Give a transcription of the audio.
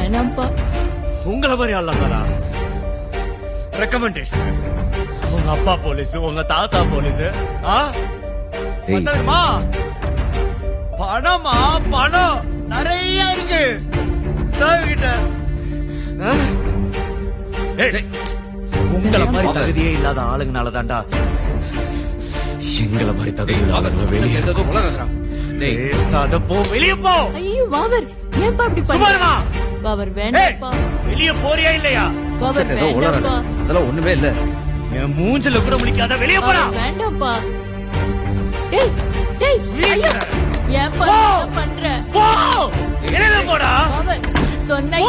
வேணாம்ப்பா. உங்களை மாதிரி ஆள்லாங்களா ரெக்கமெண்டேஷன்? உங்க அப்பா போலீஸ், உங்க தாத்தா போலீஸ். பத்தாதுமா பணமா? பணம் நிறைய இருக்கு கிட்ட. உங்களை மாதிரி தகுதியே இல்லாத ஆளுங்கனால தாண்டா எங்களை மாதிரி தகுதி இல்லாத வெளியே பேசாத. போ, வெளியே போ. ஐயோ வாவர், ஏன்பா இப்படி சுமாருமா பண்ற? வாவர் வேண்டாம்ப்பா. வெளியே போறியா இல்லையா? வாவர் வேண்டாம்ப்பா. அதெல்லாம் ஒண்ணுமே இல்ல. என் மூஞ்சில கூட முடிக்காத, வெளியே போடா. வாவர் வேண்டாம்ப்பா. டேய் டேய், ஐயோ ஏன்பா இப்படி பண்ற? போ, வெளியே போடா. வாவர் சொன்னா